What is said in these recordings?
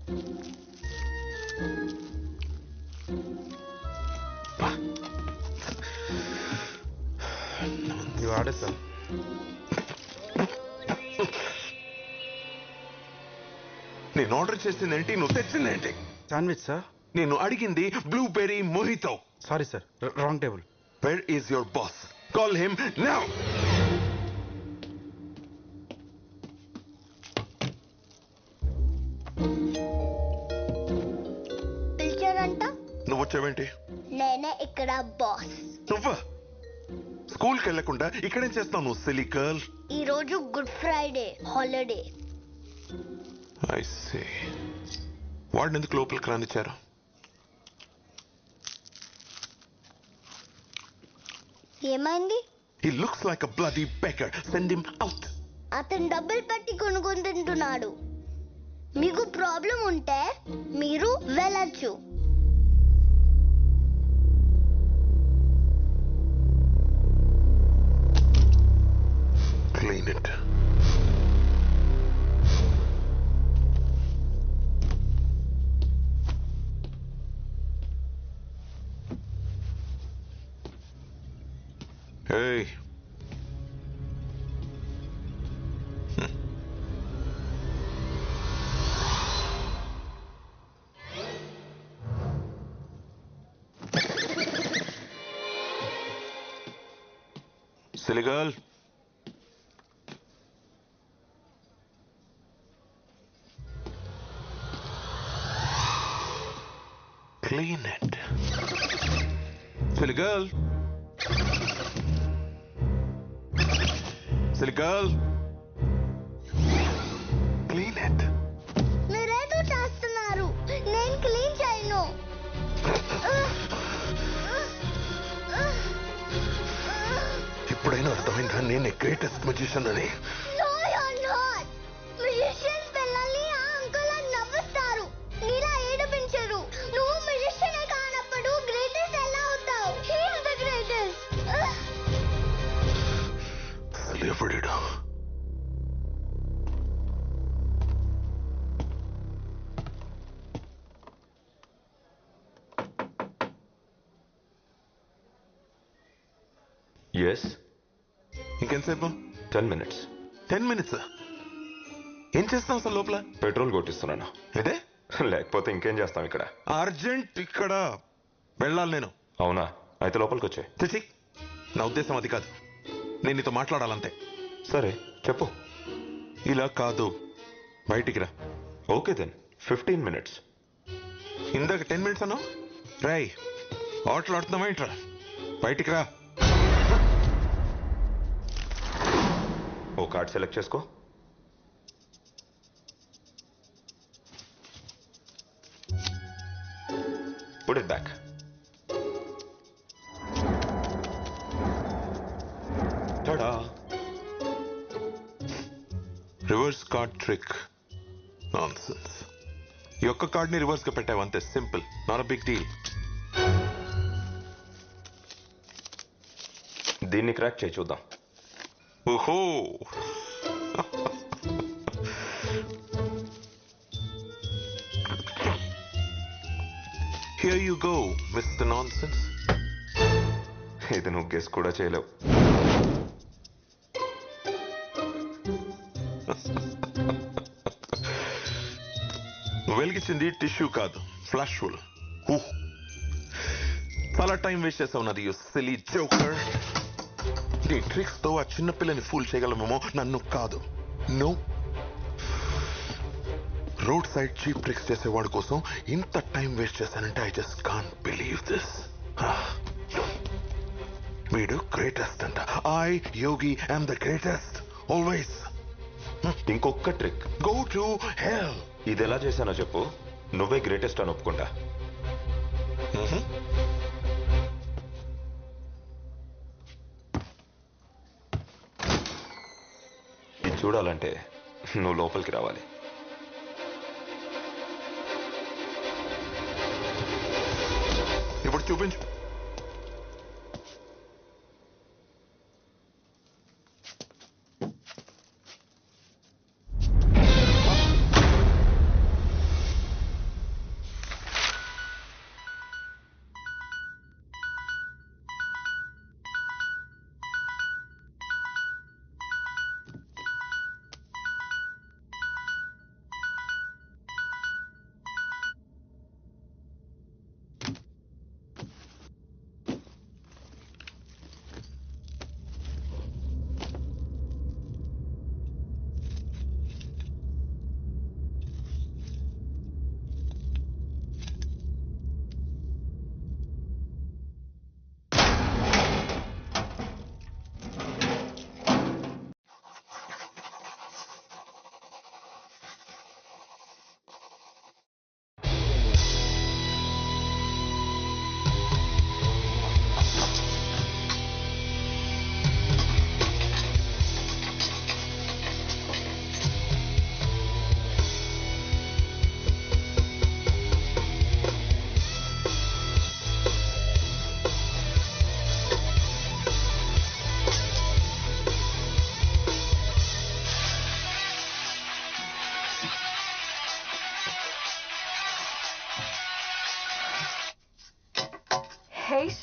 You ordered, sir. నేను order చేసిందేంటి, నువ్వు తెచ్చిందేంటి? Sandwich, sir. నేను అడిగింది blueberry మొహితో. Sorry, sir. Wrong table. Where is your boss? Call him now. పిలిచారంట? నువ్వు వచ్చావేంటి? నేనే ఇక్కడ బాస్. నువ్వా? స్కూల్కి వెళ్ళకుండా ఇక్కడేం చేస్తావు నువ్వు, సిలీ గర్ల్? ఈ రోజు good Friday holiday. I see. వాడిని ఎందుకు లోపలికి రానిచ్చారు? ఏమైంది? He looks like a bloody beggar. Send him out. అతను డబ్బులు పెట్టి కొనుక్కొని తింటున్నాడు. మీకు ప్రాబ్లం ఉంటే మీరు వెళ్ళచ్చు. Clean it. Hey. Silly girl. Clean it. Silly girl. Silly girl. Clean it. మీరేదో చేస్తున్నారు. నేను క్లీన్ చేయను. ఇప్పుడైనా అర్థమైందా నేనే గ్రేటెస్ట్ మ్యూజిషియన్ అని? No, you're not. Musicians పిల్లల్ని ఆ అంకుల్ అని నవ్విస్తారు. నీలా ఏడిపించరు. నువ్వు మ్యూజిషియనే కానప్పుడు గ్రేటెస్ట్ ఎలా అవుతావు? He is the greatest. అసలు ఎవడిడు? Yes. ఇంకెంతసేపు? 10 minutes. 10 minutes. ఏం చేస్తాం అసలు లోపల? పెట్రోల్ కొట్టిస్తున్నాను. అంటే లేకపోతే ఇంకేం చేస్తాం ఇక్కడ? అర్జెంట్, ఇక్కడ వెళ్ళాలి నేను. అవునా? అయితే లోపలికి వచ్చే. తెచ్చి, నా ఉద్దేశం అది కాదు. నేను నీతో మాట్లాడాలంతే. సరే చెప్పు. ఇలా కాదు, బయటికి రా. Okay then 15 minutes. ఇందాక 10 minutes అన్నావు. రై, ఆటలాడుతున్నావా ఏంట్రా? బయటికి రా. ఓ కార్డ్ సెలెక్ట్ చేసుకో. Put it back. Ta-da! Reverse card trick. Nonsense. ఈ ఒక్క కార్డ్ని రివర్స్ గా పెట్టావు అంతే. Simple, not a big deal. దీన్ని క్రాక్ చేయి చూద్దాం. ఓహో, here you go mister nonsense. ఇది నువ్వు గెస్ కూడా చేయలేవు. నువ్వు వెలిగించింది టిష్యూ కాదు, ఫ్లాష్ ఫుల్. చాలా టైం వేస్ట్ చేసావు నాది, యు సిలీ జోకర్. నీ ట్రిక్స్ తో ఆ చిన్నపిల్లని ఫూల్ చేయగలమేమో, నన్ను కాదు. No, road side cheap tricks చేసేవాడి కోసం ఇంత టైం వేస్ట్ చేశానంటే I just can't believe this. వీడు గ్రేటెస్ట్ అంట. I Yogi am the greatest always. ఇంకొక ట్రిక్. Go to hell. ఇది ఎలా చేశానో చెప్పు, నువ్వే గ్రేటెస్ట్ అని ఒప్పుకుంటా. ఇది చూడాలంటే నువ్వు లోపలికి రావాలి. ఇప్పుడు చూపించు.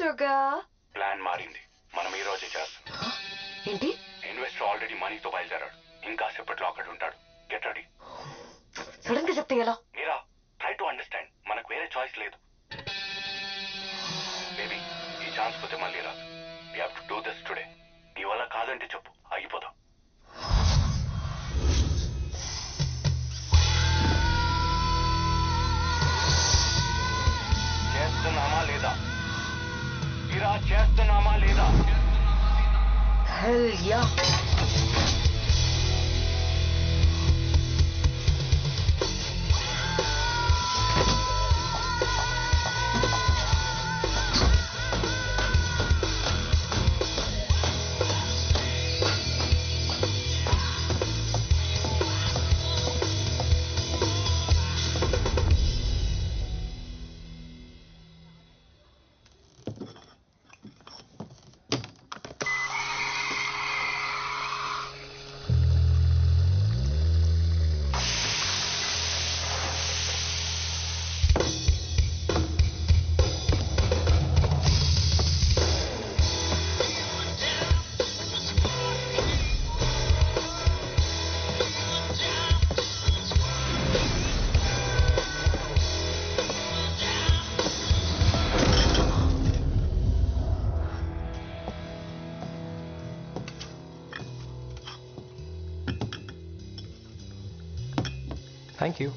షుగర్. ప్లాన్ మారింది. మనం ఈ రోజే చేస్తాం. ఏంటి? ఇన్వెస్టర్ ఆల్రెడీ మనీతో బయలుదేరాడు. ఇంకా సేపట్లో అక్కడ ఉంటాడు. Get ready. సడన్ గా చెప్తే ఎలా? మీరా, ట్రై టు అండర్స్టాండ్. మనకు వేరే చాయిస్ లేదు. బేబీ, ఈ ఛాన్స్ పోతే మళ్ళీ రాదు. We have to do this today. నీ వల్ల కాదంటే చెప్పు, ఆగిపోదాం. చేస్తున్నామా లేదా? మీరా చేస్తున్నామా లేదా? Hell yeah. Thank you.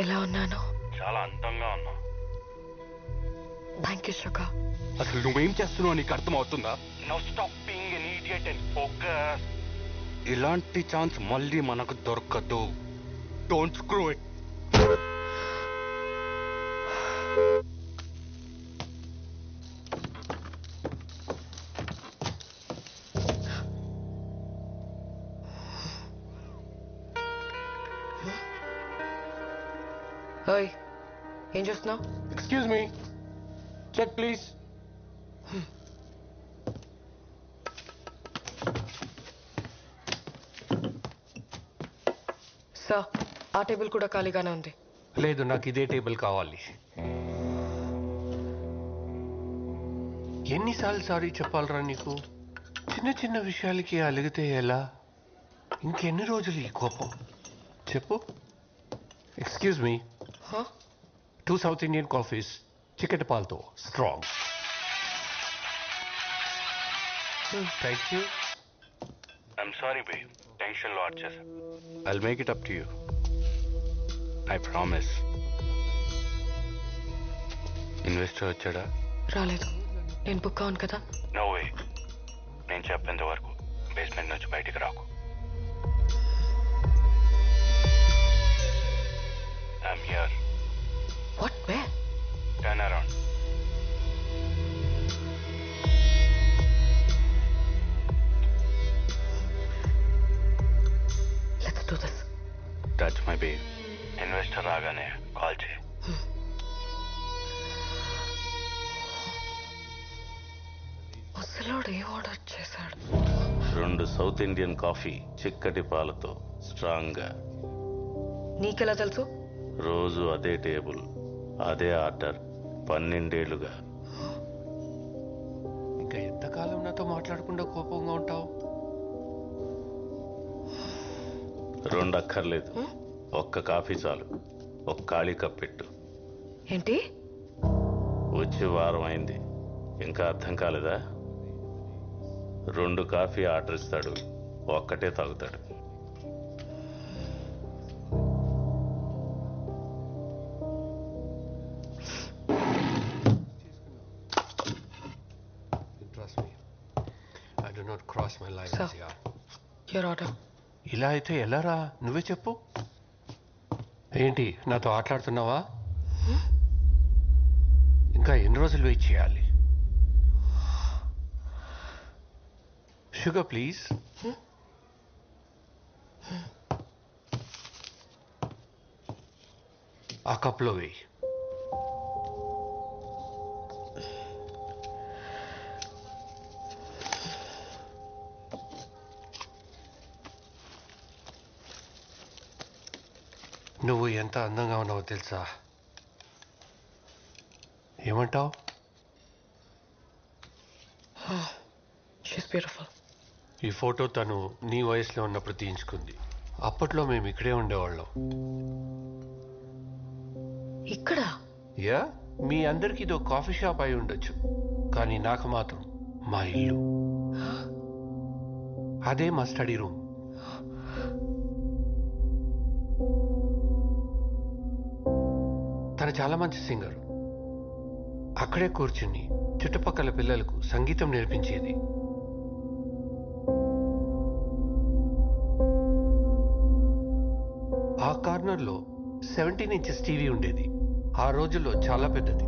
ఎలా ఉన్నాను? చాలా అందంగా ఉన్నావు. Thank you sugar. అసలు నువ్వేం చేస్తున్నావు నీకు అర్థమవుతుందా? Now stop being an idiot and focus. ఇలాంటి ఛాన్స్ మళ్ళీ మనకు దొరకదు. Don't screw it. ఓయ్, ఏం చేస్తున్నావు? Excuse me. Check, please. Sir, ఆ టేబుల్ కూడా ఖాళీగానే ఉంది. లేదు, నాకు ఇదే టేబుల్ కావాలి. ఎన్నిసార్లు సారీ చెప్పాలరా నీకు? చిన్న చిన్న విషయాలకి అలిగితే ఎలా? ఇంకెన్ని రోజులు ఈ కోపం? చెప్పు. Excuse me. Huh? 2 South Indian coffees, chicken palto, strong. Thank you. I'm sorry బే, టెన్షన్లో వచ్చేసా. I'll make it up to you. I promise. Investor వచ్చాడా? రాలేదు. నేను బుక్ అవును కదా. No way. నేను చెప్పేంత వరకు బేస్మెంట్ నుంచి బయటికి రాకు. I'm here. What? Way? Turn around. Let's do this. Touch my babe. Investor రాగానే కాల్ చేయి. ముసలోడు ఏం ఆర్డర్ చేశాడు? 2 సౌత్ ఇండియన్ కాఫీ చిక్కటి పాలతో స్ట్రాంగ్గా. నీకెలా తెలుసు? రోజు అదే టేబుల్, అదే ఆర్డర్, 12 ఏళ్లుగా. ఇంకా ఎంతకాలం నాతో మాట్లాడకుండా కోపంగా ఉంటావు? 2 అక్కర్లేదు, ఒక్క కాఫీ చాలు. ఒక ఖాళీ కప్ పెట్టు. ఏంటి? వచ్చి వారం అయింది, ఇంకా అర్థం కాలేదా? 2 కాఫీ ఆర్డర్ ఇస్తాడు, ఒక్కటే తాగుతాడు. Trust me. I do not cross my lines. Sir. Yeah. Your order. ఇలా అయితే ఎలారా? నువ్వే చెప్పు. ఏంటి నాతో ఆటలాడుతున్నావా? ఇంకా ఎన్ని రోజులు వెయిట్ చేయాలి? Sugar please. ఆ కప్లో వేయి. నువ్వు ఎంత అందంగా ఉన్నావో తెలుసా? ఏమంటావు? She's beautiful. ఈ ఫోటో తను నీ వయసులో ఉన్నప్పుడు తీయించుకుంది. అప్పట్లో మేము ఇక్కడే ఉండేవాళ్ళం. ఇక్కడ? యా, మీ అందరికి ఇదో కాఫీ షాప్ అయి ఉండొచ్చు, కానీ నాకు మాత్రం మా ఇల్లు. అదే మా స్టడీ రూమ్. తను చాలా మంచి సింగర్. అక్కడే కూర్చుని చుట్టుపక్కల పిల్లలకు సంగీతం నేర్పించేది. ఆ కార్నర్లో 17 ఇంచెస్ టీవీ ఉండేది. ఆ రోజుల్లో చాలా పెద్దది.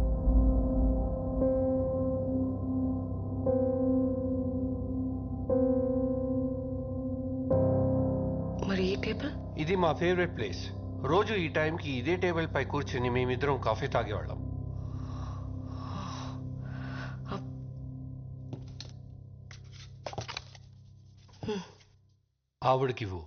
మరి ఈ టేబుల్? ఇది మా ఫేవరెట్ ప్లేస్. రోజు ఈ టైంకి ఇదే టేబుల్ పై కూర్చుని మేమిద్దరం కాఫీ తాగేవాళ్ళం. ఆవిడకివ్వు.